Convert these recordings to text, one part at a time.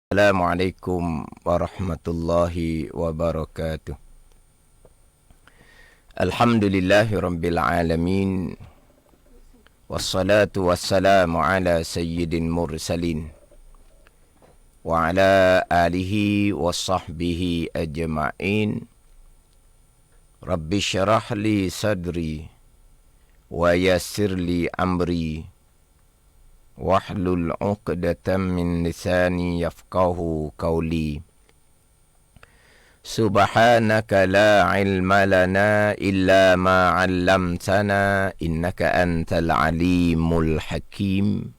Assalamualaikum warahmatullahi wabarakatuh. Alhamdulillahi rabbil alamin. Wassalatu wassalamu ala sayyidin mursalin wa ala alihi wa sahbihi ajma'in. Rabbi syarah li sadri wa yassir li amri wahlul 'uqdatam min lisani yafqahu qawli. Subhanaka la ilma lana illa ma 'allamtana innaka antal alimul hakim.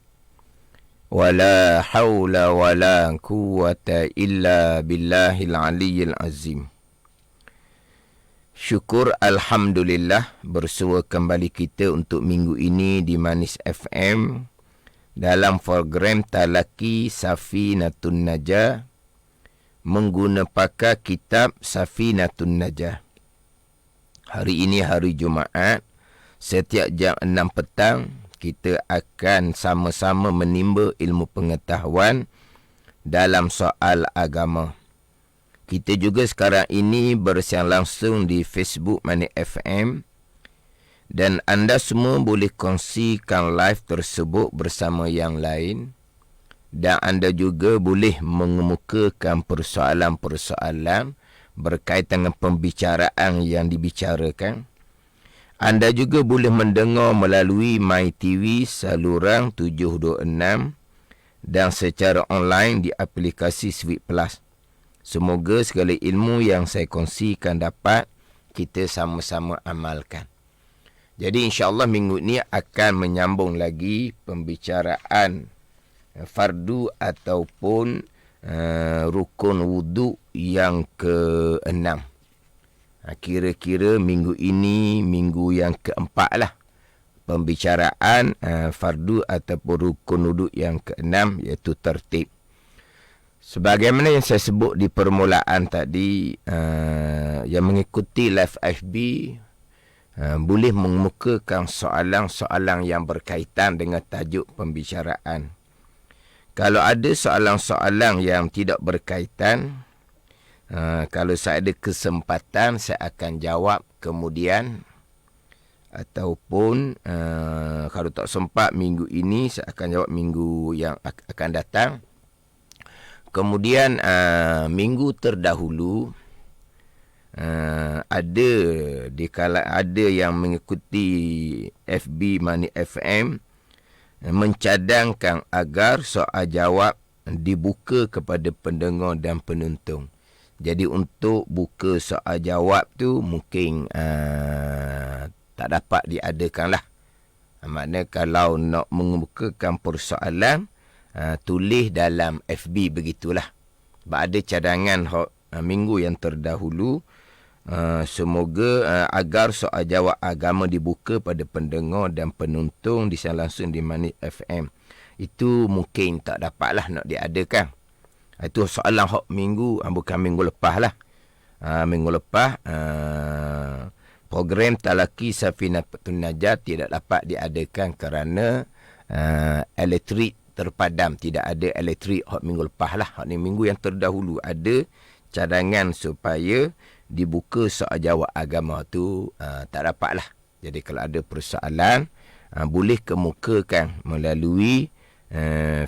Wala haula wala quwwata illa billahil aliyyil azim. Syukur alhamdulillah bersua kembali kita untuk minggu ini di Manis FM dalam program Talaki Safinatun Najah mengguna pakar kitab Safinatun Najah. Hari ini hari Jumaat, setiap jam 6 petang kita akan sama-sama menimba ilmu pengetahuan dalam soal agama. Kita juga sekarang ini bersiar langsung di Facebook Manis FM. Dan anda semua boleh kongsikan live tersebut bersama yang lain. Dan anda juga boleh mengemukakan persoalan-persoalan berkaitan dengan pembicaraan yang dibicarakan. Anda juga boleh mendengar melalui MyTV saluran 726 dan secara online di aplikasi Sweet Plus. Semoga segala ilmu yang saya kongsikan dapat kita sama-sama amalkan. Jadi insya-Allah minggu ni akan menyambung lagi pembicaraan fardu ataupun rukun wudu yang ke-6. Kira-kira minggu ini minggu yang ke-4 lah. Pembicaraan fardu ataupun rukun wudu yang ke-6 iaitu tertib. Sebagaimana yang saya sebut di permulaan tadi, yang mengikuti live FB boleh mengemukakan soalan-soalan yang berkaitan dengan tajuk pembicaraan. Kalau ada soalan-soalan yang tidak berkaitan, kalau saya ada kesempatan, saya akan jawab kemudian. Ataupun kalau tak sempat minggu ini, saya akan jawab minggu yang akan datang. Kemudian minggu terdahulu, ada yang mengikuti FB Manis FM mencadangkan agar soal jawab dibuka kepada pendengar dan penonton. Jadi untuk buka soal jawab tu mungkin tak dapat diadakan lah. Maknanya kalau nak mengemukakan persoalan, tulis dalam FB begitulah. Sebab ada cadangan minggu yang terdahulu. Semoga agar soal jawab agama dibuka pada pendengar dan penonton di siaran langsung di Manis FM. Itu mungkin tak dapatlah nak diadakan. Itu soalan minggu, bukan minggu lepas lah. Minggu lepas program Talaki Safinatun Najah tidak dapat diadakan kerana elektrik terpadam. Tidak ada elektrik minggu lepas lah. Ni minggu yang terdahulu ada cadangan supaya dibuka soal jawab agama tu, tak dapat lah. Jadi kalau ada persoalan, boleh kemukakan melalui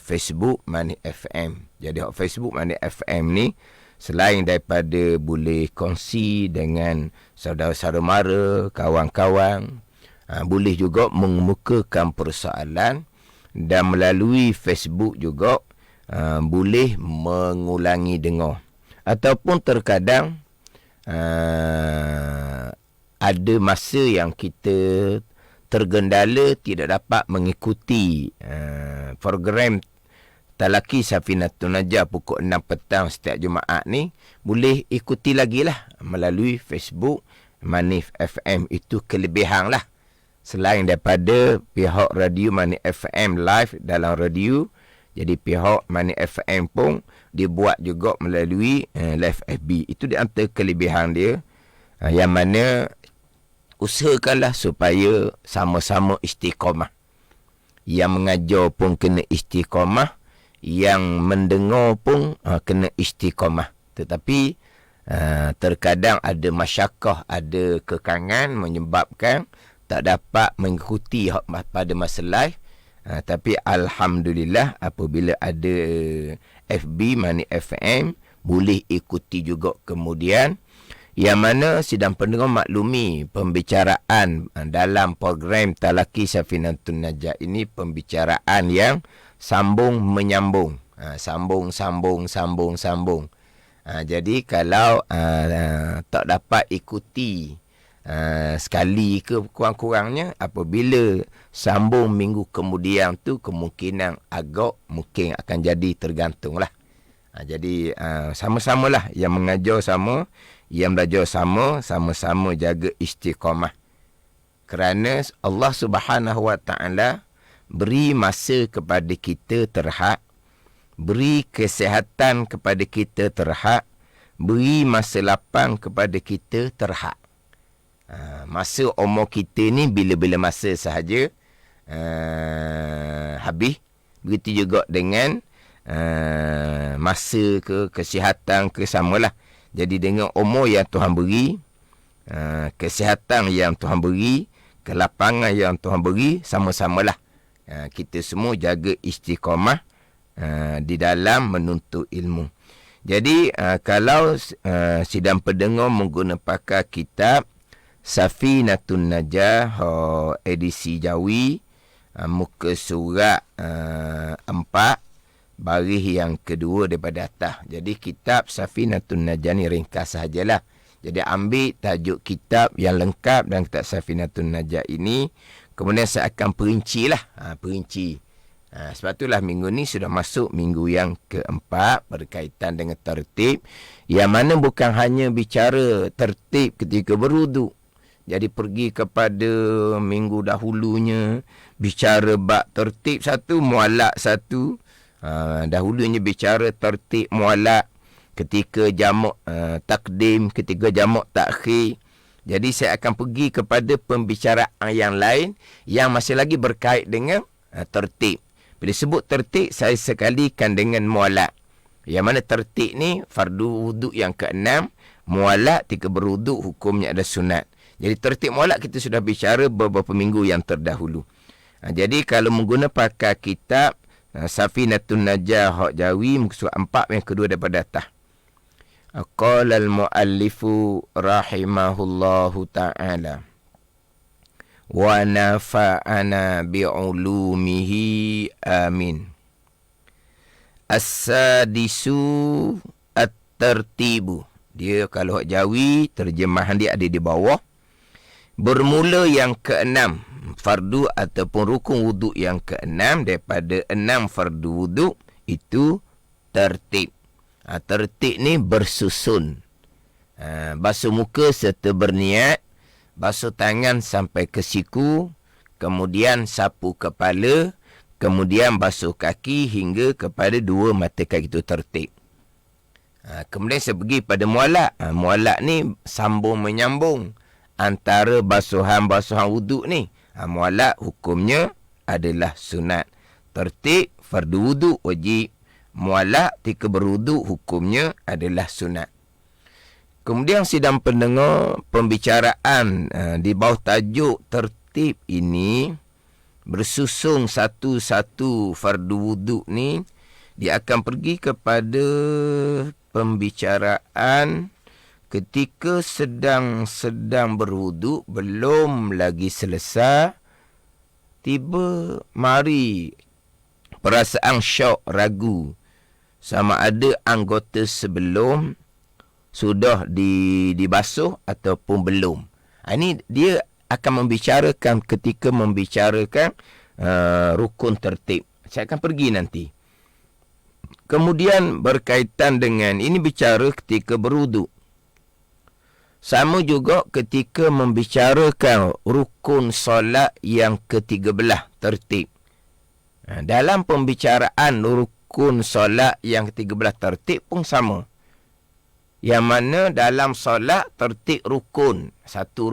Facebook Manis FM. Jadi Facebook Manis FM ni, selain daripada boleh kongsi dengan saudara-saudara mara, kawan-kawan, boleh juga mengemukakan persoalan. Dan melalui Facebook juga boleh mengulangi dengar. Ataupun terkadang ada masa yang kita tergendala tidak dapat mengikuti program Talaki Safinatun Najah pukul 6 petang setiap Jumaat ni, boleh ikuti lagi lah melalui Facebook Manis FM. Itu kelebihan lah. Selain daripada pihak radio Manis FM live dalam radio, jadi pihak Manis FM pun dibuat juga melalui live FB. Itu di antara kelebihan dia, yang mana usahakanlah supaya sama-sama istiqamah. Yang mengajar pun kena istiqamah, yang mendengar pun kena istiqamah. Tetapi terkadang ada masyakkah, ada kekangan menyebabkan tak dapat mengikuti pada masa live. Tapi alhamdulillah apabila ada FB Money FM boleh ikuti juga kemudian, yang mana sidang pendengar maklumi pembicaraan dalam program Talaki Safinatun Najah ini pembicaraan yang sambung menyambung, sambung. Jadi kalau tak dapat ikuti sekali ke kurang-kurangnya, apabila sambung minggu kemudian tu kemungkinan agak mungkin akan jadi tergantunglah. Jadi sama-samalah, yang mengajar sama, yang belajar sama, sama-sama jaga istiqamah. Kerana Allah Subhanahu Wa Taala beri masa kepada kita terhad, beri kesihatan kepada kita terhad, beri masa lapang kepada kita terhad. Masa umur kita ni bila-bila masa sahaja habis. Begitu juga dengan masa ke kesihatan ke samalah. Jadi dengan umur yang Tuhan beri, kesihatan yang Tuhan beri, kelapangan yang Tuhan beri, sama-samalah kita semua jaga istiqamah di dalam menuntut ilmu. Jadi kalau sidang pendengar menggunakan pakar kitab Safinatun Najah edisi Jawi, muka surat 4, baris yang kedua daripada atas. Jadi kitab Safinatun Najah ni ringkas sahajalah. Jadi ambil tajuk kitab yang lengkap dan kitab Safinatun Najah ini, kemudian saya akan perincilah, perinci. Sebab itulah minggu ni sudah masuk minggu yang keempat berkaitan dengan tertib, yang mana bukan hanya bicara tertib ketika berwuduk. Jadi pergi kepada minggu dahulunya bicara bab tertib satu, mualak satu. Dahulunya bicara tertib mualak ketika jamak takdim, ketika jamak takhir. Jadi saya akan pergi kepada pembicaraan yang lain yang masih lagi berkait dengan tertib. Bila sebut tertib, saya sekalikan dengan mualak. Yang mana tertib ni fardu wuduk yang ke-6, mualak ketika berwuduk hukumnya ada sunat. Jadi tertib mualak kita sudah bicara beberapa minggu yang terdahulu. Jadi kalau menggunakan pakar kitab Safinatun Najah Hak Jawi, muka surat 4 yang kedua daripada atas. Qala al-muallifu rahimahullahu ta'ala wa nafa'ana bi'ulumihi amin. As-sadisu at-tertibu. Dia kalau Hak Jawi, terjemahan dia ada di bawah. Bermula yang ke-6, fardu ataupun rukun wuduk yang ke-6 daripada 6 fardu wuduk, itu tertib. Tertib ni bersusun. Basuh muka serta berniat, basuh tangan sampai ke siku, kemudian sapu kepala, kemudian basuh kaki hingga kepada 2 mata kaki, itu tertib. Kemudian saya pergi pada mualak. Mualak ni sambung menyambung antara basuhan-basuhan wuduk ni. Mualak hukumnya adalah sunat. Tertib fardu wuduk wajib. Mualak ketika berwuduk hukumnya adalah sunat. Kemudian sidang pendengar, pembicaraan di bawah tajuk tertib ini bersusun satu-satu fardu wuduk ni, dia akan pergi kepada pembicaraan ketika sedang berwuduk, belum lagi selesai, tiba mari perasaan syok, ragu sama ada anggota sebelum sudah dibasuh ataupun belum. Ini dia akan membicarakan ketika membicarakan rukun tertib. Saya akan pergi nanti. Kemudian berkaitan dengan ini bicara ketika berwuduk. Sama juga ketika membicarakan rukun solat yang ke-13 tertib. Dalam pembicaraan rukun solat yang ke-13 tertib pun sama. Yang mana dalam solat tertib rukun. Satu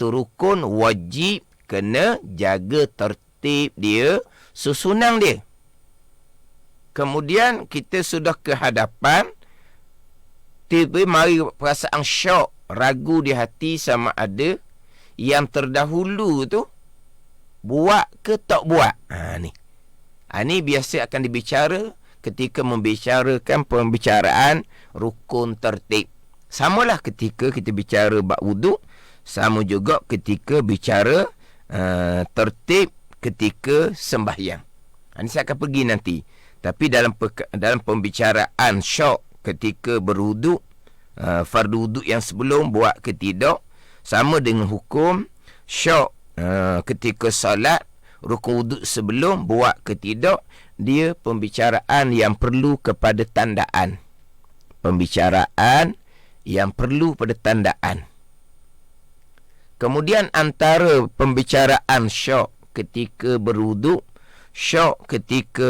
rukun wajib kena jaga tertib dia, susunan dia. kemudian kita sudah ke hadapan, tiba mari perasaan syok, ragu di hati sama ada yang terdahulu tu buat ke tak buat. Ni biasa akan dibicara ketika membicarakan pembicaraan rukun tertib. Samalah ketika kita bicara bab wuduk, sama juga ketika bicara tertib ketika sembahyang. Ini saya akan pergi nanti. Tapi dalam pembicaraan syok ketika berwuduk, fardu wuduk yang sebelum buat ke tidak, sama dengan hukum syok ketika salat, rukun wuduk sebelum buat ke tidak, dia pembicaraan yang perlu kepada tandaan. Pembicaraan yang perlu pada tandaan. Kemudian antara pembicaraan syok ketika berwuduk, syok ketika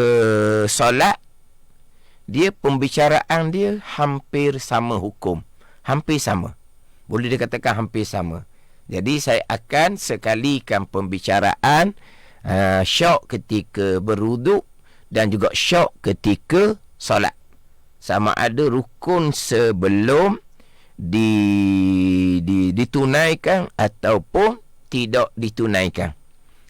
solat, dia pembicaraan dia hampir sama hukum. Hampir sama. Boleh dikatakan hampir sama. Jadi saya akan sekalikan pembicaraan syok ketika berwuduk dan juga syok ketika solat. Sama ada rukun sebelum ditunaikan ataupun tidak ditunaikan.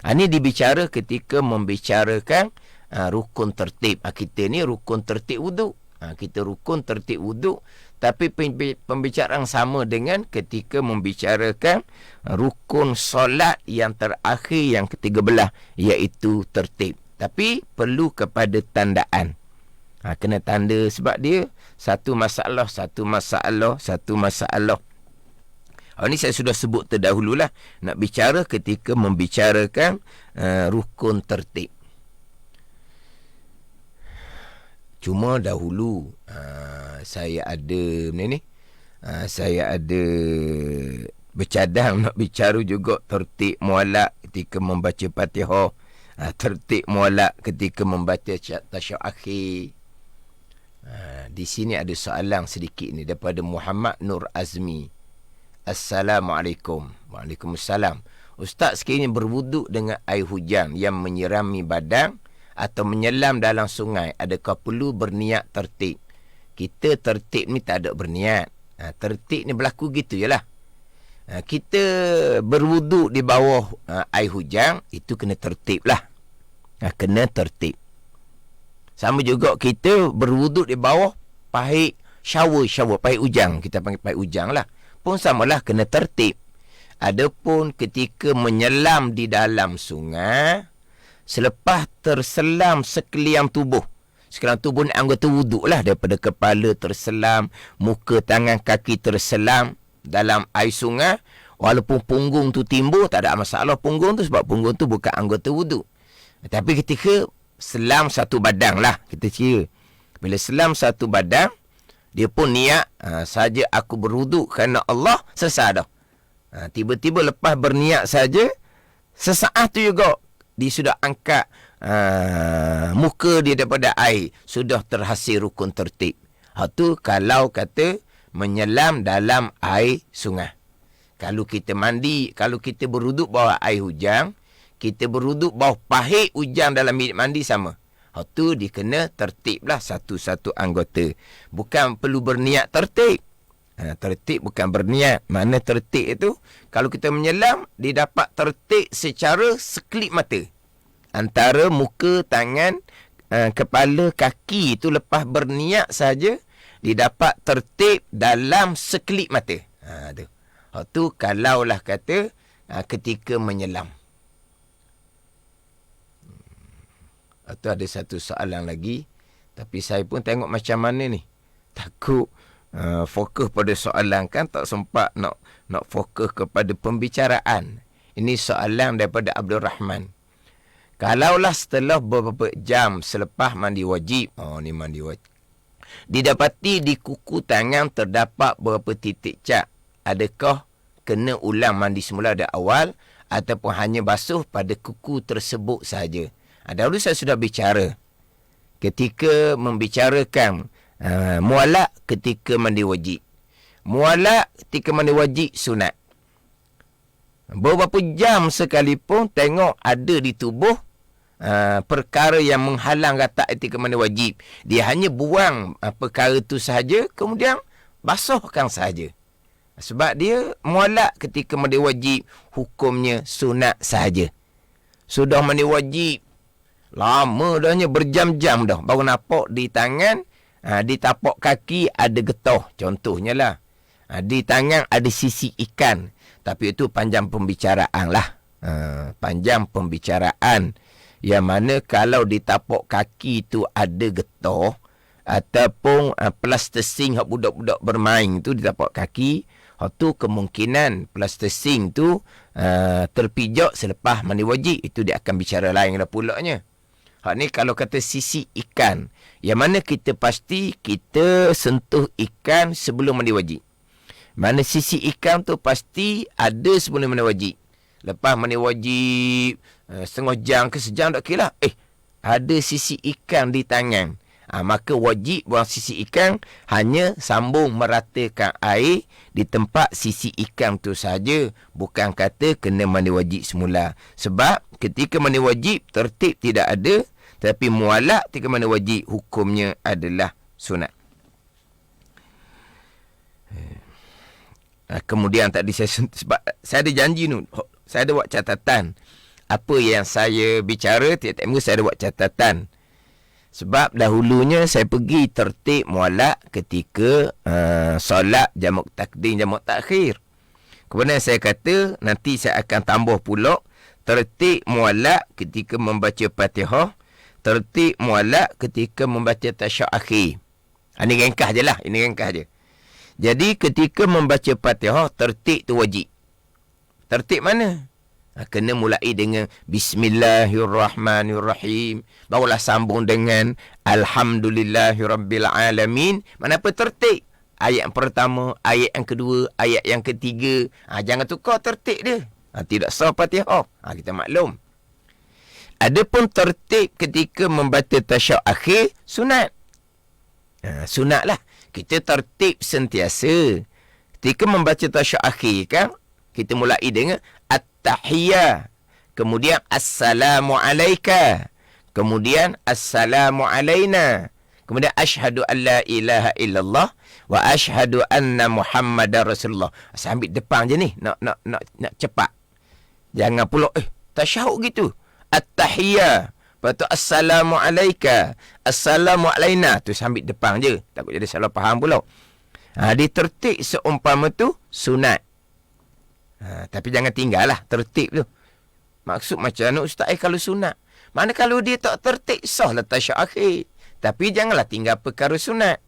Ini dibicara ketika membicarakan rukun tertib. Kita ni rukun tertib wuduk. Kita rukun tertib wuduk. Tapi pembicaraan sama dengan ketika membicarakan rukun solat yang terakhir, yang ke-13, iaitu tertib. Tapi perlu kepada tandaan. Kena tanda sebab dia satu masalah. Ini saya sudah sebut terdahululah. Nak bicara ketika membicarakan rukun tertib. Cuma dahulu saya ada saya ada bercadang nak bicara juga tertib mualak ketika membaca Fatihah, tertib mualak ketika membaca tasyahud akhir. Di sini ada soalan sedikit ni daripada Muhammad Nur Azmi. Assalamualaikum. Waalaikumsalam. Ustaz, sekiranya berwuduk dengan air hujan yang menyirami badan atau menyelam dalam sungai, adakah perlu berniat tertib? Kita tertib ni tak ada berniat. Tertib ni berlaku gitu je lah. Kita berwuduk di bawah air hujan, itu kena tertib lah. Kena tertib. Sama juga kita berwuduk di bawah pahit shower, pahit ujang. Kita panggil pahit ujang lah. Pun samalah, kena tertib. Adapun ketika menyelam di dalam sungai, selepas terselam sekalian tubuh ni anggota wuduk lah, daripada kepala terselam, muka, tangan, kaki terselam dalam air sungai, walaupun punggung tu timbul, tak ada masalah punggung tu, sebab punggung tu bukan anggota wuduk. Tapi ketika selam satu badan lah, kita kira bila selam satu badan, dia pun niat saja aku berwuduk kerana Allah, selesai dah. Tiba-tiba lepas berniat saja, sesaat tu juga dia sudah angkat muka dia daripada air, sudah terhasil rukun tertib. Tu kalau kata menyelam dalam air sungai. Kalau kita mandi, kalau kita berwuduk bawah air hujan, kita berwuduk bawah pahit hujan dalam bilik mandi, sama. Tu dia kena tertib lah satu-satu anggota. Bukan perlu berniat tertib. Tertib bukan berniat. Mana tertib itu, kalau kita menyelam, dia dapat tertib secara sekelip mata. Antara muka, tangan, kepala, kaki itu lepas berniat saja, dia dapat tertib dalam sekelip mata. Tu kalaulah kata ketika menyelam. Atau ada satu soalan lagi, tapi saya pun tengok macam mana ni. Takut fokus pada soalan, kan tak sempat nak fokus kepada pembicaraan. Ini soalan daripada Abdul Rahman. Kalaulah setelah beberapa jam selepas mandi wajib, ni mandi wajib, didapati di kuku tangan terdapat beberapa titik cat, adakah kena ulang mandi semula dari awal ataupun hanya basuh pada kuku tersebut sahaja? Dahulu saya sudah bicara ketika membicarakan mualak ketika mandi wajib. Mualak ketika mandi wajib sunat. Beberapa jam sekalipun tengok ada di tubuh perkara yang menghalang katak ketika mandi wajib. Dia hanya buang perkara itu sahaja, kemudian basuhkan sahaja. Sebab dia mualak ketika mandi wajib, hukumnya sunat sahaja. Sudah mandi wajib, lama dahnya, berjam-jam dah, baru nampak di tangan, di tapak kaki ada getah. Contohnya lah, di tangan ada sisi ikan. Tapi itu panjang pembicaraan lah. Panjang pembicaraan. Yang mana kalau di tapak kaki itu ada getah, ataupun plastising hak budak-budak bermain tu di tapak kaki, tu kemungkinan plastising tu terpijak selepas mandi wajib. Itu dia akan bicara lain dah pulaknya. Hak ni kalau kata sisi ikan, yang mana kita pasti kita sentuh ikan sebelum mandi wajib. Mana sisi ikan tu pasti ada sebelum mandi wajib. Lepas mandi wajib setengah jam ke sejam tak kira, ada sisi ikan di tangan. Maka wajib buang sisi ikan, hanya sambung meratakan air di tempat sisi ikan tu saja, bukan kata kena mandi wajib semula. Sebab ketika mandi wajib tertib tidak ada, tapi mualak ketika mandi wajib hukumnya adalah sunat. Kemudian tadi sebab saya ada janji ni, saya ada buat catatan apa yang saya bicara, tiap-tiap minggu saya ada buat catatan. Sebab dahulunya saya pergi tertib mualak ketika solat jamak takdim, jamak takhir. Kemudian saya kata nanti saya akan tambah pula tertib mualak ketika membaca Fatihah, tertib mualak ketika membaca tasyahud akhir. Ini ringkas je lah, ini ringkas je. Jadi ketika membaca Fatihah, tertib tu wajib. Tertib mana? Kena mulai dengan Bismillahirrahmanirrahim. Barulah sambung dengan Alhamdulillahirrabbilalamin. Mana apa tertib? Ayat yang pertama, ayat yang kedua, ayat yang ketiga. Jangan tukar tertib dia. Tidak sah Fatihah. Kita maklum. Adapun tertib ketika membaca tasyahud akhir, sunat. Sunat lah. Kita tertib sentiasa. Ketika membaca tasyahud akhir kan, kita mulai dengan At-Tahiyyah. Kemudian Assalamu Alaika. Kemudian Assalamu Alaina. Kemudian Ashhadu an la ilaha illallah wa ashhadu anna Muhammadar Rasulullah. Saya ambil depan je ni. Nak cepat. Jangan pula tasyahud gitu. At-Tahiyyah. Lepas tu Assalamu Alaika. Assalamu Alaina. Tu saya ambil depan je. Takut jadi salah faham pula. Dia tertib seumpama tu sunat. Tapi jangan tinggal lah tertib tu. Maksud macam mana ustaz kalau sunat? Mana kalau dia tak tertib, sah lah tasyahud akhir. Tapi janganlah tinggal perkara sunat.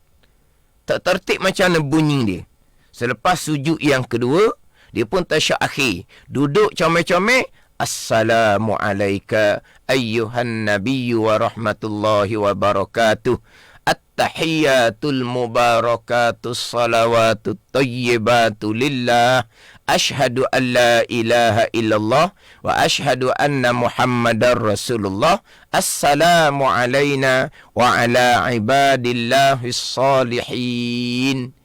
Tak tertib macam mana bunyi dia. Selepas sujud yang kedua, dia pun tasyahud akhir. Duduk comel-comel. Assalamu alayka ayyuhan nabiyyu wa rahmatullahi wa barakatuh. At-tahiyyatul mubarakatus salawatut tayyibatu lillah. Ashhadu an la ilaha illallah wa ashhadu anna Muhammadar Rasulullah. Assalamu alayna wa ala ibadillahis salihin.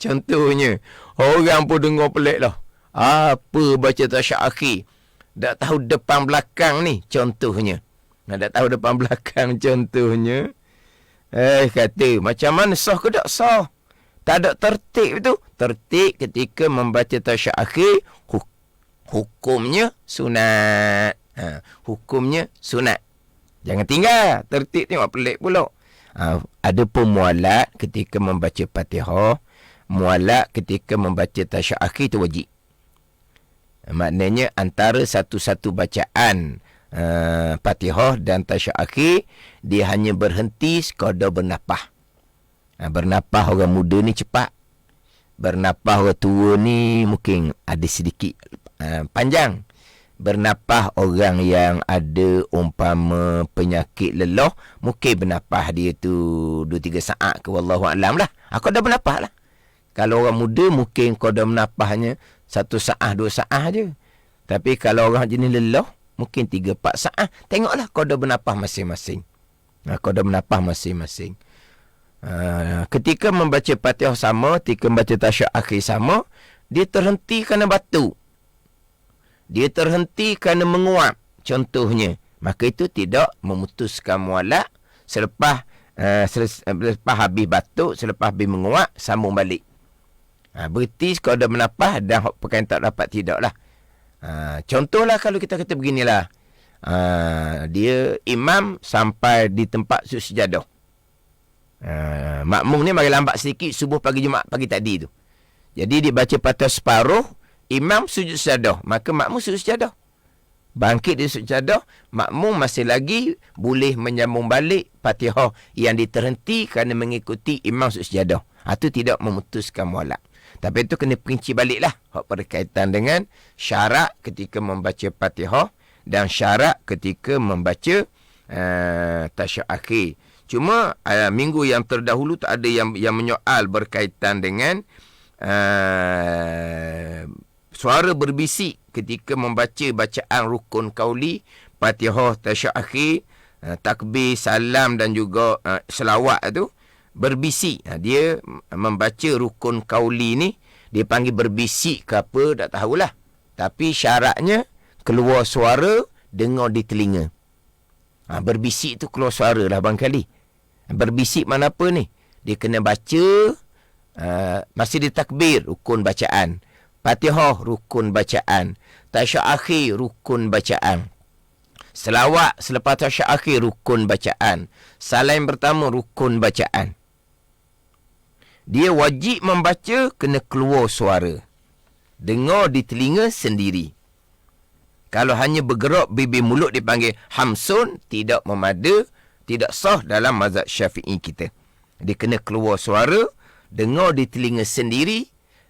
Contohnya, orang pun dengar pelik lah. Apa baca tasyahud akhir? Tak tahu depan belakang ni, contohnya. Tak tahu depan belakang, contohnya. Kata, macam mana sah ke tak sah? Tak ada tertib tu. Tertib ketika membaca tasyahud akhir, hukumnya sunat. Hukumnya sunat. Jangan tinggal. Tertib tengok pelik pula. Ada pun mualak ketika membaca Fatihah. Mualak ketika membaca tasyahud akhir tu wajib. Maknanya antara satu-satu bacaan Fatihah dan tasyahud akhir, dia hanya berhenti sekadar bernafas. Bernafas orang muda ni cepat. Bernafas orang tua ni mungkin ada sedikit panjang. Bernafas orang yang ada umpama penyakit lelah, mungkin bernafas dia tu 2-3 saat ke, wallahualam lah. Aku dah bernafas lah. Kalau orang muda mungkin kau dah bernafasnya 1 saat 2 saat je. Tapi kalau orang jenis lelah, mungkin 3-4 saat. Tengoklah kau dah bernafas masing-masing. Kau dah bernafas masing-masing. Ketika membaca Fatihah sama, ketika membaca tasyahud akhir sama, dia terhenti kerana batuk. Dia terhenti kerana menguap. Contohnya, maka itu tidak memutuskan mualak selepas selepas habis batuk, selepas habis menguap, sambung balik. Berarti kalau dah menapah dan pakaian tak dapat, tidaklah. Contohlah kalau kita kata beginilah. Dia imam sampai di tempat sujud sejadah. Makmum ni mari lambat sedikit subuh pagi Jumaat pagi tadi tu. Jadi dia baca Fatihah separuh, imam sujud sejadah, maka makmum sujud sejadah. Bangkit di sujud sejadah, makmum masih lagi boleh menyambung balik Fatihah yang diterhenti kerana mengikuti imam sujud sejadah. Itu tidak memutuskan mualak. Tapi itu kena perinci baliklah hak berkaitan dengan syarat ketika membaca Fatihah dan syarat ketika membaca tasyahud akhir. Cuma minggu yang terdahulu tak ada yang menyoal berkaitan dengan suara berbisik ketika membaca bacaan rukun qauli, Fatihah, tasyahud akhir, takbir, salam dan juga selawat tu berbisik. Dia membaca rukun qauli ni dia panggil berbisik ke apa tak tahulah. Tapi syaratnya keluar suara, dengar di telinga. Berbisik tu keluar suara lah barangkali. Berbisik mana apa ni? Dia kena baca masih di takbir, rukun bacaan. Fatihah, rukun bacaan. Tasyahud akhir, rukun bacaan. Selawat selepas tasyahud akhir, rukun bacaan. Salam pertama, rukun bacaan. Dia wajib membaca, kena keluar suara. Dengar di telinga sendiri. Kalau hanya bergerak bibir mulut dipanggil hamsun, tidak memada, tidak sah dalam mazhab Syafi'i kita. Dia kena keluar suara, dengar di telinga sendiri,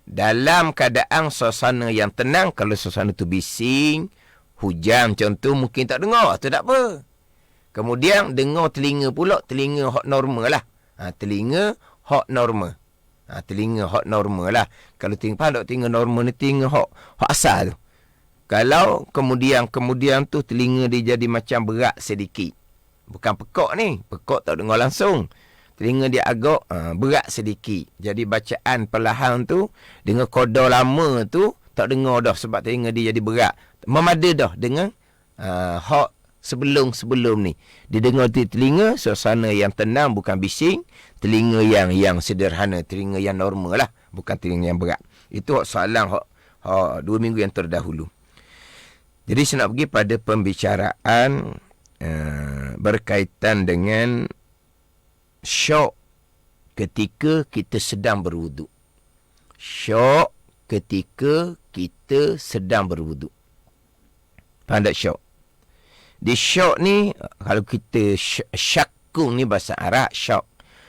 dalam keadaan suasana yang tenang. Kalau suasana tu bising, hujan contoh, mungkin tak dengar, tu tak apa. Kemudian dengar telinga pula, telinga hak normal lah. Telinga hak normal. Telinga hak normal lah. Kalau telinga normal ni telinga hak asal tu. Kalau kemudian tu telinga dia jadi macam berat sedikit. Bukan pekak ni. Pekak tak dengar langsung. Telinga dia agak berat sedikit. Jadi bacaan perlahan tu, dengan koda lama tu, tak dengar dah sebab telinga dia jadi berat. Memada dah dengan hak sebelum ni. Dia dengar di telinga, suasana yang tenang, bukan bising. Telinga yang sederhana, telinga yang normal lah. Bukan telinga yang berat. Itu hak soalan hak 2 minggu yang terdahulu. Jadi saya nak pergi pada pembicaraan berkaitan dengan syok ketika kita sedang berwuduk. Syok ketika kita sedang berwuduk. Faham tak syok? Di syok ni, kalau kita syakung ni bahasa Arab, syok.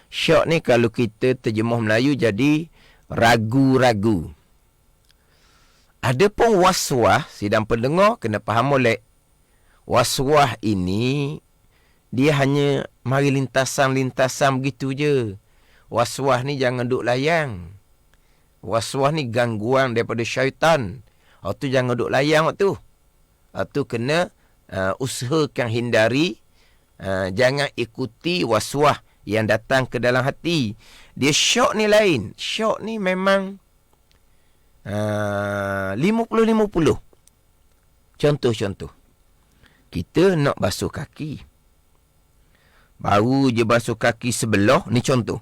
Syok ni kalau kita terjemah Melayu jadi ragu-ragu. Ada pun waswas, sidang pendengar kena faham molek. Waswas ini, dia hanya mari lintasan-lintasan begitu je. Waswas ni jangan duk layang. Waswas ni gangguan daripada syaitan. Waktu jangan duk layang waktu. Waktu kena usahakan hindari. Jangan ikuti waswas yang datang ke dalam hati. Dia syok ni lain. Syok ni memang 50-50. Contoh-contoh. Kita nak basuh kaki. Baru je basuh kaki sebelah. Ni contoh.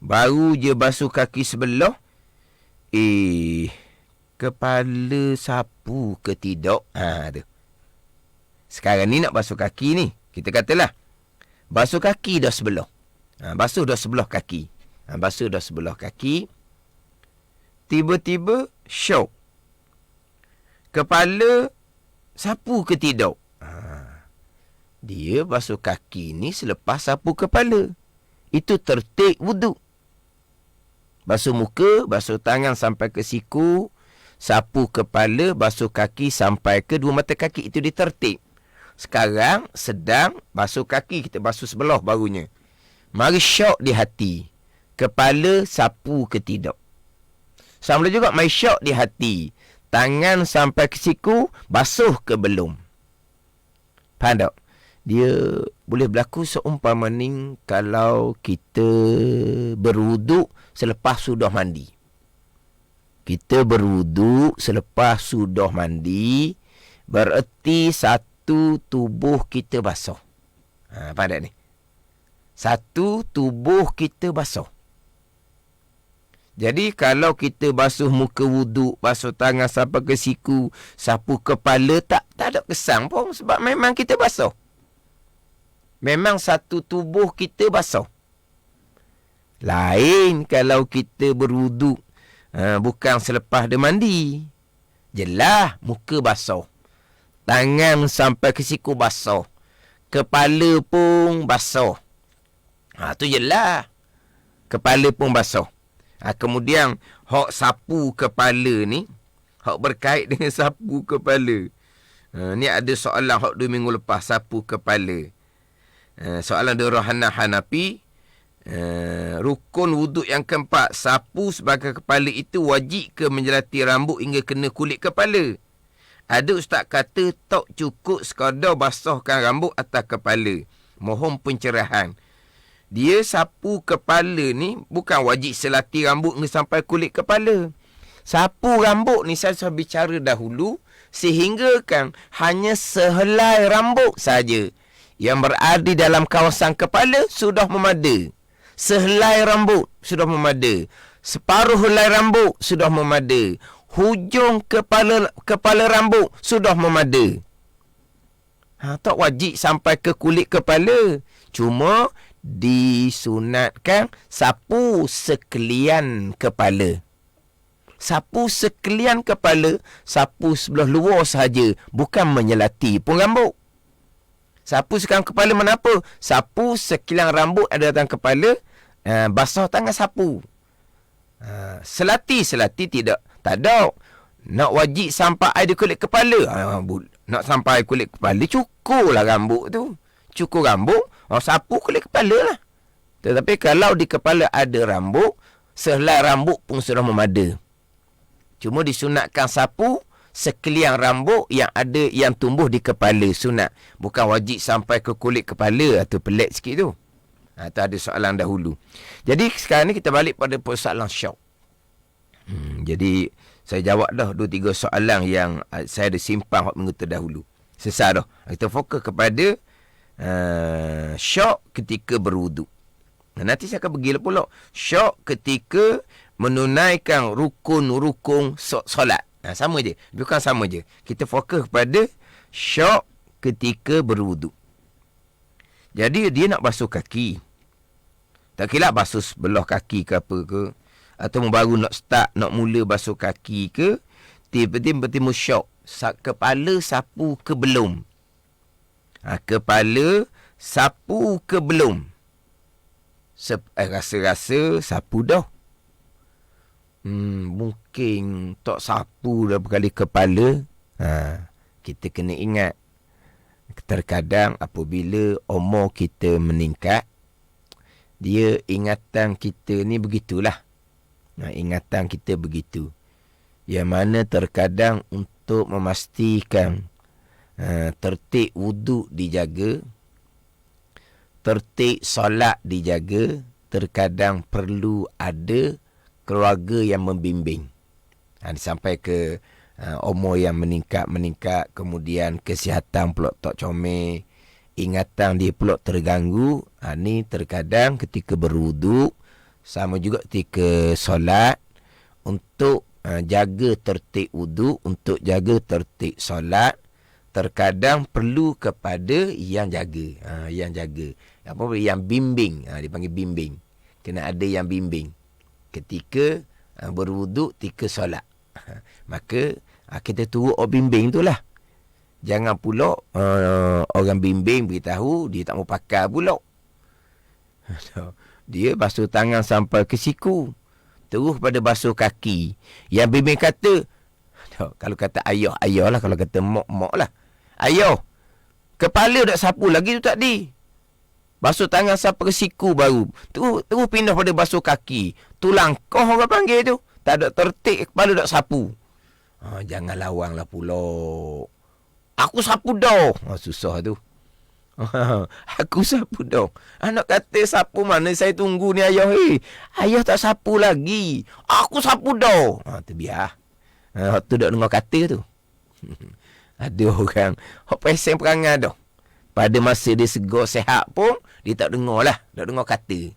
Baru je basuh kaki sebelah. Kepala sapu ke tidak? Tu. Sekarang ni nak basuh kaki ni. Kita katalah. Basuh kaki dah sebelah. Basuh dah sebelah kaki. Basuh dah sebelah kaki. Tiba-tiba syok. Kepala sapu ke tidak? Dia basuh kaki ni selepas sapu kepala. Itu tertib wuduk. Basuh muka, basuh tangan sampai ke siku, sapu kepala, basuh kaki sampai ke 2 mata kaki. Itu ditertib. Sekarang sedang basuh kaki, kita basuh sebelah barunya. Mari syok di hati. Kepala sapu ke tidak? Sama juga mai syok di hati. Tangan sampai ke siku, basuh ke belum? Faham tak? Dia boleh berlaku seumpama ni kalau kita berwuduk selepas sudah mandi. Kita berwuduk selepas sudah mandi, bererti 1 satu tubuh kita basuh. Faham tak ni? Satu tubuh kita basuh. Jadi kalau kita basuh muka wuduk, basuh tangan sampai ke siku, sapu kepala, tak ada kesan pun sebab memang kita basuh. Memang satu tubuh kita basuh. Lain kalau kita berwuduk bukan selepas dia mandi. Jelas muka basuh. Tangan sampai ke siku basuh. Kepala pun basuh. Tu jelas. Kepala pun basuh. Kemudian hak sapu kepala ni, hak berkait dengan sapu kepala. Ni ada soalan hak 2 minggu lepas, sapu kepala. Soalan dari Rohana Hanafi. Rukun wuduk yang keempat, sapu sebagai kepala itu wajib ke menjelati rambut hingga kena kulit kepala? Ada ustaz kata tak cukup sekadar basahkan rambut atas kepala. Mohon pencerahan. Dia sapu kepala ni bukan wajib selati rambut ni sampai kulit kepala. Sapu rambut ni saya sudah bicara dahulu, sehingga kan hanya sehelai rambut saja yang berada dalam kawasan kepala sudah memada. Sehelai rambut sudah memada. Separuh helai rambut sudah memada. Hujung kepala rambut sudah memada. Tak wajib sampai ke kulit kepala. Cuma disunatkan sapu sekalian kepala. Sapu sekalian kepala, sapu sebelah luar sahaja, bukan menyelati pun rambut. Sapu sekalian kepala kenapa? Sapu sekalian rambut ada dalam kepala, basah tangan sapu. Selati tidak. Tak ada. Nak wajib sampai air di kulit kepala. Nak sampai kulit kepala, cukurlah rambut tu. Cukur rambut, sapu kulit kepala lah. Tetapi kalau di kepala ada rambut, sehelai rambut pun sudah memada. Cuma disunatkan sapu sekalian rambut yang ada, yang tumbuh di kepala, sunat. Bukan wajib sampai ke kulit kepala atau pelik sikit tu. Itu ada soalan dahulu. Jadi sekarang ni kita balik pada persoalan syok. Jadi saya jawab dah 2-3 soalan yang saya ada simpan minggu terdahulu. Selesai dah. Kita fokus kepada syok ketika berwuduk. Nanti saya akan pergi pula syok ketika menunaikan rukun-rukun solat. Sama je. Bukan sama je. Kita fokus kepada syok ketika berwuduk. Jadi dia nak basuh kaki. Tak kira basuh sebelah kaki ke apa ke. Atau baru nak start, nak mula basuh kaki ke. Tiba-tiba syok. Kepala sapu ke belum? Kepala sapu ke belum? Rasa-rasa sapu dah. Mungkin tak sapu dah berkali kepala. Kita kena ingat. Terkadang apabila umur kita meningkat, dia ingatan kita ni begitulah. Ingatan kita begitu. Yang mana terkadang untuk memastikan tertib wuduk dijaga, tertib solat dijaga, terkadang perlu ada keluarga yang membimbing. Sampai ke umur yang meningkat, kemudian kesihatan pula tak comel, ingatan dia pula terganggu. Ni terkadang ketika berwuduk, sama juga ketika solat, untuk jaga tertib wuduk, untuk jaga tertib solat, terkadang perlu kepada yang jaga. Yang jaga. Yang bimbing. Dipanggil bimbing. Kena ada yang bimbing ketika berwuduk, ketika solat. Maka kita turut orang bimbing tu lah. Jangan pula orang bimbing beritahu dia tak mau pakai pula. Dia basuh tangan sampai ke siku, terus pada basuh kaki. Yang bimbing kata, kalau kata ayah lah, kalau kata mak lah, ayah, kepala dah sapu lagi tu tadi. Basuh tangan sampai ke siku baru. Terus pindah pada basuh kaki. Tu langkah orang panggil tu. Tak ada tertib, kepala dah sapu. Jangan lawang lah pula. Aku sapu dah. Susah tu. Aku sapu dah. Anak kata sapu mana saya tunggu ni ayah. Ayah tak sapu lagi. Aku sapu dah. Tu biar. Tu dah dengar kata tu. Ada orang hok pesen perangai dah. Pada masa dia segar sehat pun, dia tak dengar lah. Tak dengar kata.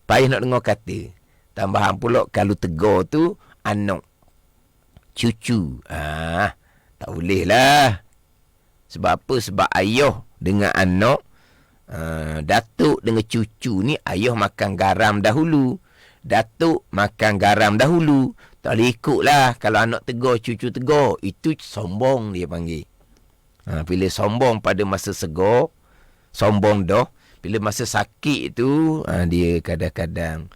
Payah nak dengar kata. Tambahan pula kalau tegar tu, anak. Cucu. Tak boleh lah. Sebab apa? Sebab ayah dengan anak, datuk dengan cucu ni, ayah makan garam dahulu. Datuk makan garam dahulu. Tak boleh ikut lah. Kalau anak tegar, cucu tegar. Itu sombong dia panggil. Bila sombong pada masa segar, sombong dah. Bila masa sakit tu, dia kadang-kadang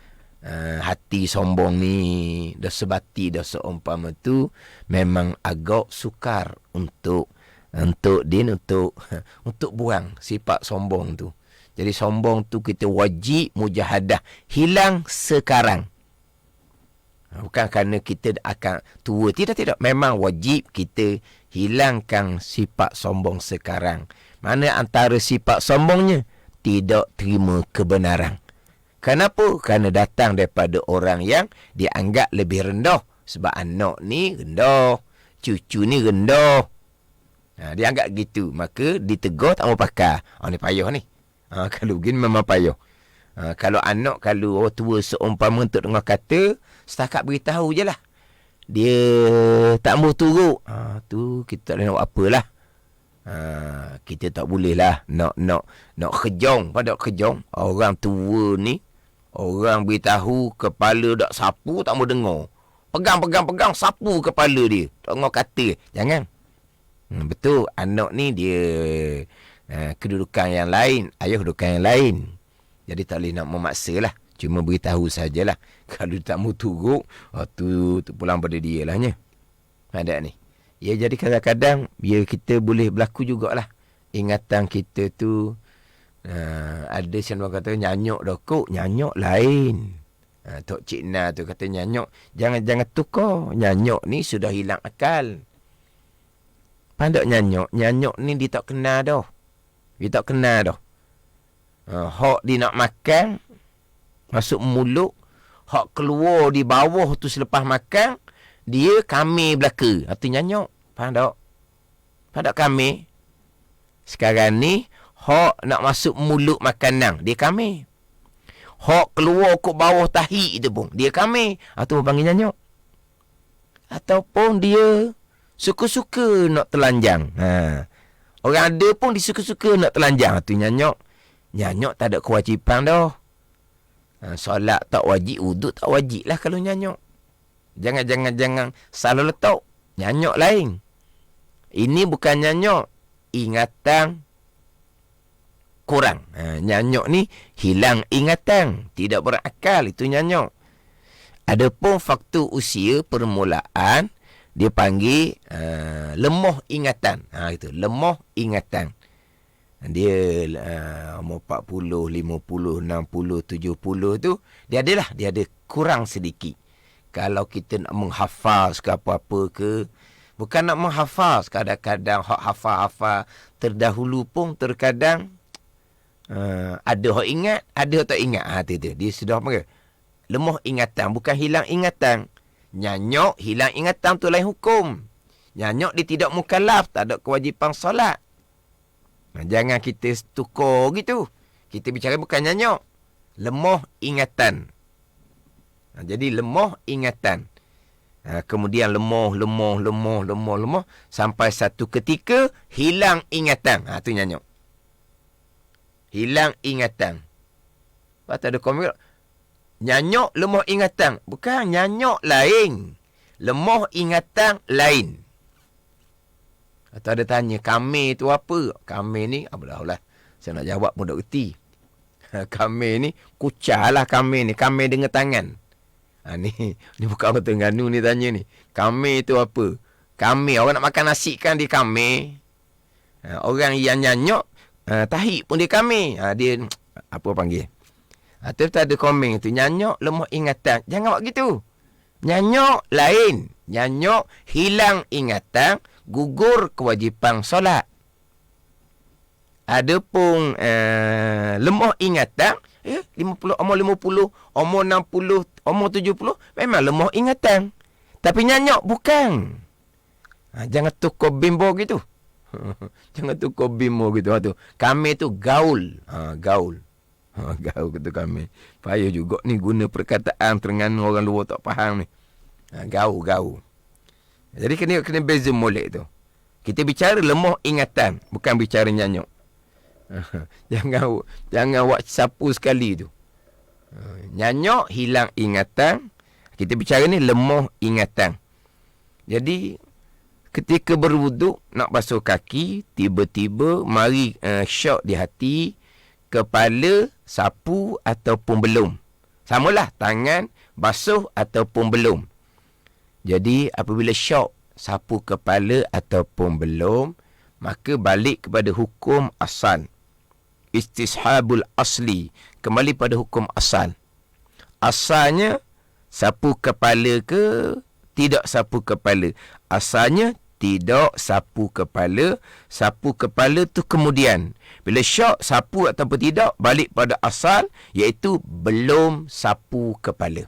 hati sombong ni, dah sebati dah seumpama tu, memang agak sukar untuk buang sifat sombong tu. Jadi sombong tu kita wajib mujahadah. Hilang sekarang. Bukan kerana kita akan tua. Tidak. Memang wajib kita hilangkan sifat sombong sekarang. Mana antara sifat sombongnya? Tidak terima kebenaran. Kenapa? Kerana datang daripada orang yang dianggap lebih rendah. Sebab anak ni rendah. Cucu ni rendah. Dia anggap gitu. Maka ditegur tak mau pakai. Ni payah ni. Kalau begini memang payah. Kalau anak, kalau orang tua seumpama untuk dengar kata, setakat beritahu je lah. Dia tak mau turut. Tu kita tak boleh nak buat apalah. Kita tak boleh lah nak kejong pada kejong. Orang tua ni, orang beritahu, kepala tak sapu, tak mau dengar. Pegang, sapu kepala dia. Tak dengar kata. Jangan. Betul, anak ni dia kedudukan yang lain, ayah kedudukan yang lain. Jadi tak boleh nak memaksa lah. Cuma beritahu sajalah. Kalau dia tak mau turut, tu pulang pada dia lah. Ada ni. Ya, jadi kadang-kadang kita boleh berlaku jugalah. Ingatan kita tu, ada siapa kata nyanyok dah kok. Nyanyok lain. Tok Cik Na tu kata nyanyok. Jangan tukar. Nyanyok ni sudah hilang akal. Pandai nyanyok. Nyanyok ni dia tak kenal dah. Dia tak kenal dah. Hak dia nak makan, masuk mulut. Hak keluar di bawah tu selepas makan, dia kami belaka. Itu nyanyok. Faham tak? Faham tak kami? Sekarang ni, hak nak masuk mulut makanan, dia kami. Hak keluar ke bawah tahi itu pun, dia kami. Itu panggil nyanyok. Ataupun dia suka-suka nak telanjang. Orang ada pun dia suka-suka nak telanjang. Itu nyanyok. Nyanyok tak ada kewajipan dah. Solat tak wajib, wuduk tak wajib lah kalau nyanyok. Jangan salah letak. Nyanyok lain. Ini bukan nyanyok. Ingatan kurang. Nyanyok ni hilang ingatan. Tidak berakal. Itu nyanyok. Adapun faktor usia permulaan, dia panggil lemah ingatan. Itu lemah ingatan. Dia umur 40, 50, 60, 70 tu, dia ada kurang sedikit. Kalau kita nak menghafaz ke apa-apa ke, bukan nak menghafaz, kadang-kadang hak hafal-hafal terdahulu pun terkadang ada hak ingat, ada hak tak ingat. Dia sudah apa? Lemah ingatan, bukan hilang ingatan. Nyanyok, hilang ingatan tu lain hukum. Nyanyok dia tidak mukallaf, tak ada kewajipan solat. Jangan kita tukar gitu. Kita bicara bukan nyanyok. Lemah ingatan. Jadi lemah ingatan. Kemudian lemah. Sampai satu ketika hilang ingatan. Itu nyanyok. Hilang ingatan. Lepas ada komen. Nyanyok lemah ingatan. Bukan, nyanyok lain. Lemah ingatan lain. Atau ada tanya, kami tu apa? Kami ni, Allah, saya nak jawab pun tak kerti. Kami ni, kucar lah kami ni. Kami dengan tangan. Ni bukan orang Terengganu ni tanya ni. Kami tu apa? Kami, orang nak makan nasi kan dia kami. Orang yang nyanyok, tahi pun dia kami. Dia, apa panggil? Tapi tak ada komen tu. Nyanyok, lemah ingatan. Jangan buat gitu. Nyanyok lain. Nyanyok, hilang ingatan, gugur kewajipan solat. Adapun lemah ingatan, 50, umur 50, umur 60, umur 70, memang lemah ingatan. Tapi nyanyok bukan. Jangan tukar bimbo gitu. Jangan tukar bimbo gitu. Tu. Kami tu gaul. Gaul. Gaul kata kami. Payah juga ni guna perkataan Terengganu orang luar tak faham ni. Gaul. Jadi kena beza molek tu. Kita bicara lemah ingatan, bukan bicara nyanyuk. Jangan buat sapu sekali tu. Nyanyuk hilang ingatan. Kita bicara ni lemah ingatan. Jadi ketika berwuduk nak basuh kaki, tiba-tiba mari syok di hati, kepala sapu ataupun belum. Samalah tangan basuh ataupun belum. Jadi apabila syok sapu kepala ataupun belum, maka balik kepada hukum asal. Istishabul asli, kembali pada hukum asal. Asalnya sapu kepala ke tidak sapu kepala. Asalnya tidak sapu kepala. Sapu kepala tu kemudian. Bila syok sapu ataupun tidak, balik pada asal, iaitu belum sapu kepala.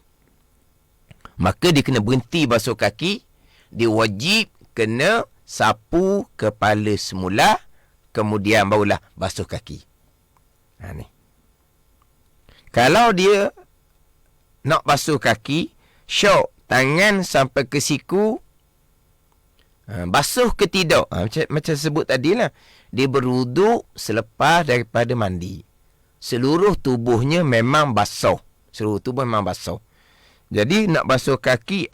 Maka dia kena berhenti basuh kaki. Dia wajib kena sapu kepala semula, kemudian barulah basuh kaki. Ni. Kalau dia nak basuh kaki, syok tangan sampai ke siku, basuh ke tidak? Macam sebut tadi lah. Dia berwuduk selepas daripada mandi. Seluruh tubuhnya memang basuh. Jadi nak basuh kaki,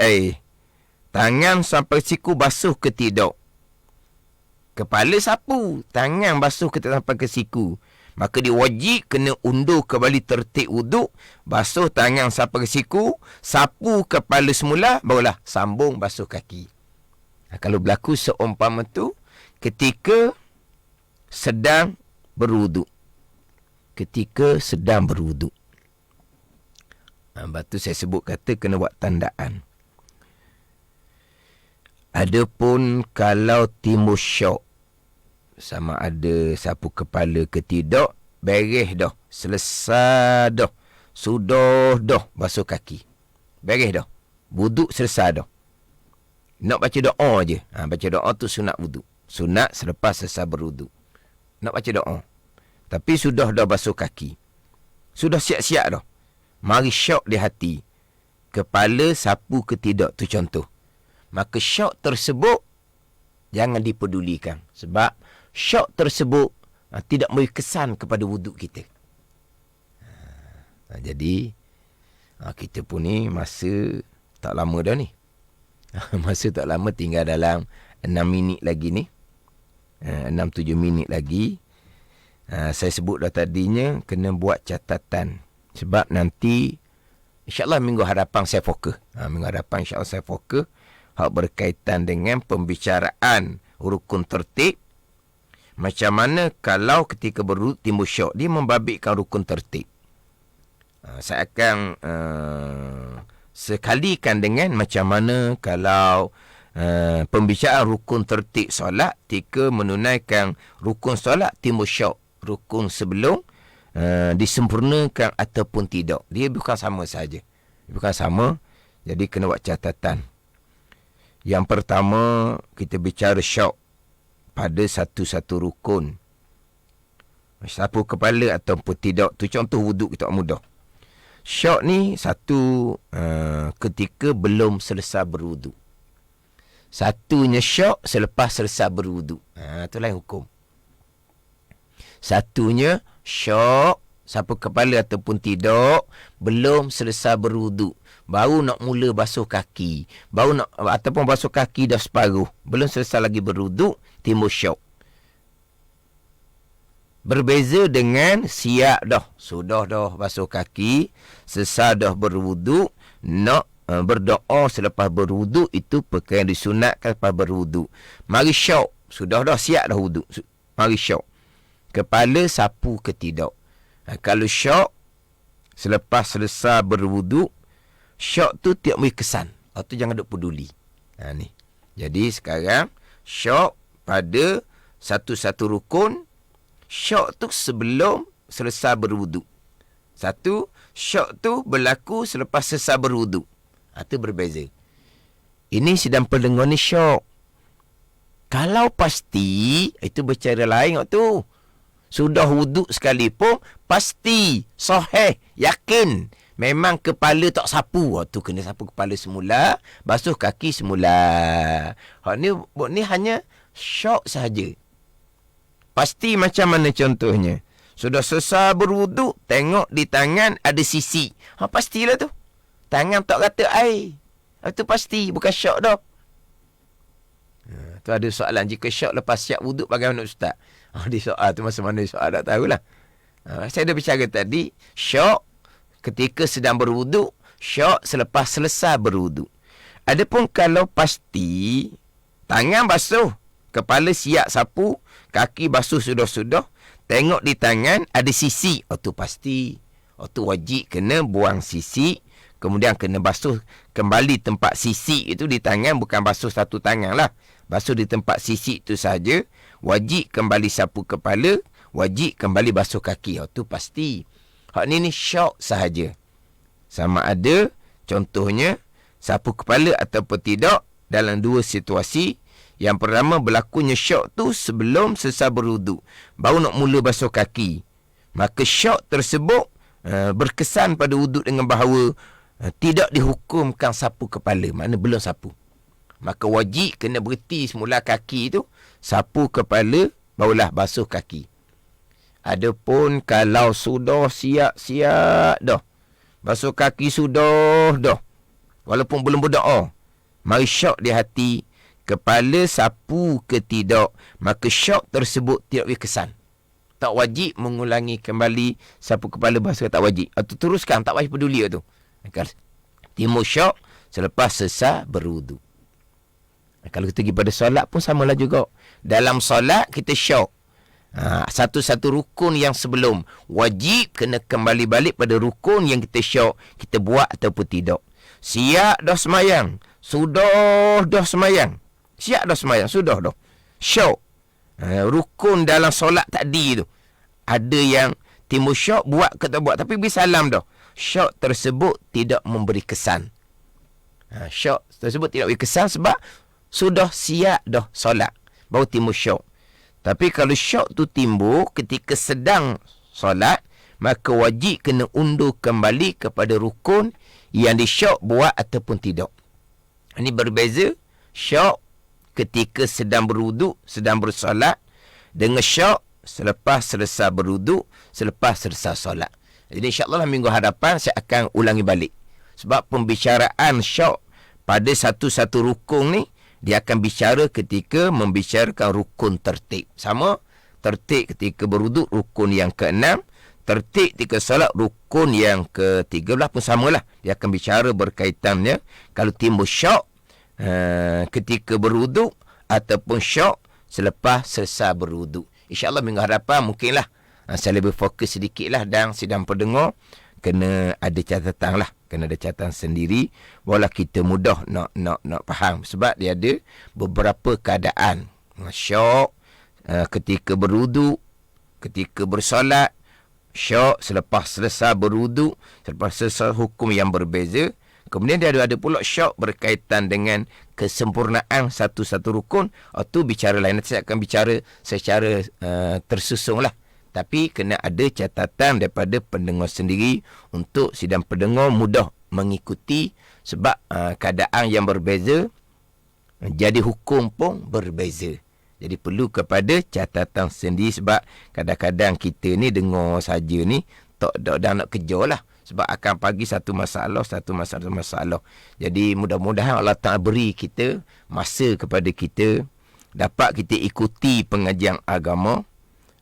tangan sampai siku basuh ke tidak? Kepala sapu, tangan basuh ke sampai ke siku. Maka dia wajib kena undur kembali tertib wuduk, basuh tangan sampai ke siku, sapu kepala semula, barulah sambung basuh kaki. Kalau berlaku seumpama tu ketika sedang berwuduk. Lepas tu saya sebut kata kena buat tandaan. Adapun kalau timbul syok, sama ada sapu kepala ke tidak, beres dah. Selesai dah. Sudah dah basuh kaki. Beres dah. Wuduk selesai dah. Nak baca doa je. Baca doa tu sunat wuduk. Sunat selepas selesai berwuduk. Nak baca doa. Tapi sudah dah basuh kaki. Sudah siap-siap dah. Mari syok di hati. Kepala sapu ke tidak, tu contoh. Maka syok tersebut jangan dipedulikan. Sebab syok tersebut tidak memberi kesan kepada wuduk kita. Jadi kita pun ni masa tak lama dah ni. Masa tak lama, tinggal dalam 6 minit lagi ni. 6-7 minit lagi. Saya sebut dah tadinya kena buat catatan. Sebab nanti insyaAllah minggu hadapan saya fokus. Minggu hadapan insyaAllah saya fokus. Hak berkaitan dengan pembicaraan rukun tertib. Macam mana kalau ketika berwuduk timbul syok, dia membabitkan rukun tertib. Saya akan sekalikan dengan macam mana kalau pembicaraan rukun tertib solat ketika menunaikan rukun solat timbul syok. Rukun sebelum disempurnakan ataupun tidak. Dia bukan sama saja. Bukan sama. Jadi kena buat catatan. Yang pertama, kita bicara syok pada satu-satu rukun. Sapu kepala ataupun tidak. Tu contoh wuduk kita mudah. Syok ni satu ketika belum selesai berwuduk. Satunya syok selepas selesai berwuduk. Itu lain hukum. Satunya syok sapu kepala ataupun tidak belum selesai berwuduk. Baru nak mula basuh kaki. Ataupun basuh kaki dah separuh. Belum selesai lagi berwuduk, timbul syok. Berbeza dengan siap dah. Sudah dah basuh kaki, selesai dah berwuduk, nak berdoa selepas berwuduk, itu perkara yang disunatkan lepas berwuduk. Mari syok. Sudah dah siap dah wuduk. Mari syok. Kepala sapu ke tidak. Kalau syok, selepas selesai berwuduk, syok tu tiap beri kesan. Tu jangan duk peduli. Ni. Jadi sekarang, syok pada satu-satu rukun, syok tu sebelum selesai berwuduk. Satu, syok tu berlaku selepas selesai berwuduk. Itu berbeza. Ini sedang pendengar ni syok. Kalau pasti, itu bercara lain tu. Sudah wuduk sekalipun, pasti, sahih, yakin. Memang kepala tak sapu. Tu kena sapu kepala semula, basuh kaki semula. Ni hanya syok sahaja. Pasti macam mana contohnya? Sudah selesai berwuduk, tengok di tangan ada sisi. Pastilah tu. Tangan tak kata air. Itu pasti, bukan syok dah. Tu ada soalan, jika syok lepas siap wuduk bagaimana ustaz? Di soal tu masa mana soal tak tahulah. Saya dah bicara tadi, syok ketika sedang berwuduk, syok selepas selesai berwuduk. Adapun kalau pasti, tangan basuh, kepala siap sapu, kaki basuh sudah-sudah, tengok di tangan ada sisi. Tu pasti. Tu wajib kena buang sisi, kemudian kena basuh kembali tempat sisi itu di tangan, bukan basuh satu tangan lah. Basuh di tempat sisi itu saja. Wajib kembali sapu kepala, wajib kembali basuh kaki. Tu pasti. Hak ni syok sahaja. Sama ada, contohnya, sapu kepala ataupun tidak dalam dua situasi. Yang pertama, berlakunya syok tu sebelum selesai berwuduk. Baru nak mula basuh kaki. Maka syok tersebut berkesan pada wuduk dengan bahawa tidak dihukumkan sapu kepala. Maknanya belum sapu. Maka wajib kena berhenti semula kaki tu, sapu kepala, barulah basuh kaki. Adapun kalau sudah siap-siap dah, basuh kaki sudah dah, walaupun belum berdoa, mari syok di hati, kepala sapu ke tidak, maka syok tersebut tidak berkesan. Tak wajib mengulangi kembali sapu kepala basuh, tak wajib. Atau teruskan, tak wajib peduli tu. Timur syok selepas selesai berwuduk. Kalau kita pergi pada solat pun samalah juga. Dalam solat kita syok. Satu-satu rukun yang sebelum, wajib kena kembali balik pada rukun yang kita syok, kita buat ataupun tidak. Siap dah semayang, sudah dah semayang. Siap dah semayang, sudah dah. Syok. Rukun dalam solat tadi tu. Ada yang timbul syok, buat ke tak buat, tapi beri salam dah. Syok tersebut tidak memberi kesan. Syok tersebut tidak memberi kesan sebab sudah siap dah solat, baru timbul syok. Tapi kalau syok tu timbul ketika sedang solat, maka wajib kena undur kembali kepada rukun yang disyok buat ataupun tidak. Ini berbeza syok ketika sedang berwuduk, sedang bersolat, dengan syok selepas selesai berwuduk, selepas selesai solat. Jadi insyaAllah minggu hadapan saya akan ulangi balik. Sebab pembicaraan syok pada satu-satu rukun ni, dia akan bicara ketika membicarakan rukun tertib. Sama, tertib ketika berwuduk, rukun yang ke-6. Tertib ketika solat, rukun yang ke-13 pun samalah. Dia akan bicara berkaitannya. Kalau timbul syok ketika berwuduk, ataupun syok selepas selesai berwuduk. InsyaAllah minggu hadapan mungkinlah saya lebih fokus sedikitlah, dan sidang pendengar kena ada catatan lah. Kena ada catatan sendiri. Walau kita mudah nak faham. Sebab dia ada beberapa keadaan. Syok ketika berwuduk, ketika bersolat, syok selepas selesai berwuduk, selepas selesai hukum yang berbeza. Kemudian dia ada pula syok berkaitan dengan kesempurnaan satu-satu rukun. Itu bicara lain. Nanti saya akan bicara secara tersusun lah. Tapi kena ada catatan daripada pendengar sendiri untuk sidang pendengar mudah mengikuti. Sebab keadaan yang berbeza, jadi hukum pun berbeza. Jadi perlu kepada catatan sendiri. Sebab kadang-kadang kita ni dengar saja ni, tak nak kejar lah. Sebab akan pagi satu masalah. Jadi mudah-mudahan Allah Ta'ala beri kita masa kepada kita, dapat kita ikuti pengajian agama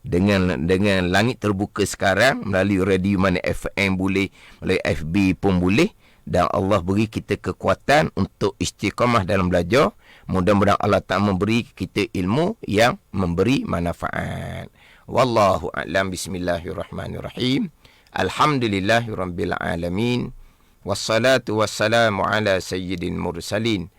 dengan langit terbuka sekarang, melalui radio mana FM boleh, melalui FB pun boleh, dan Allah beri kita kekuatan untuk istiqamah dalam belajar. Mudah-mudahan Allah Ta'ala memberi kita ilmu yang memberi manfaat. Wallahu a'lam. Bismillahirrahmanirrahim. Alhamdulillahirabbil alamin. Wassalatu wassalamu ala sayyidil mursalin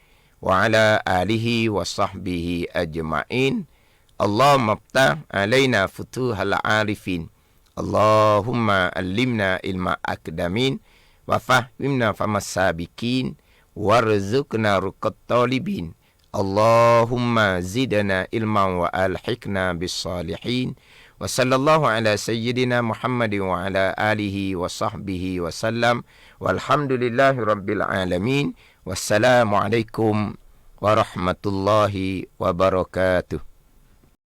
wa ala alihi wa sahbihi ajma'in. Allahumma aftah alaina futuhal arifin. Allahumma allimna ilma akdamin wa fahimna famas sabikin warzuqna ruqat talibin. Allahumma zidna ilman wa alhiqna bis salihin. Wa sallallahu ala sayyidina Muhammadin wa ala alihi wa sahbihi wa sallam. Walhamdulillahi rabbil alamin. Wassalamualaikum warahmatullahi wabarakatuh.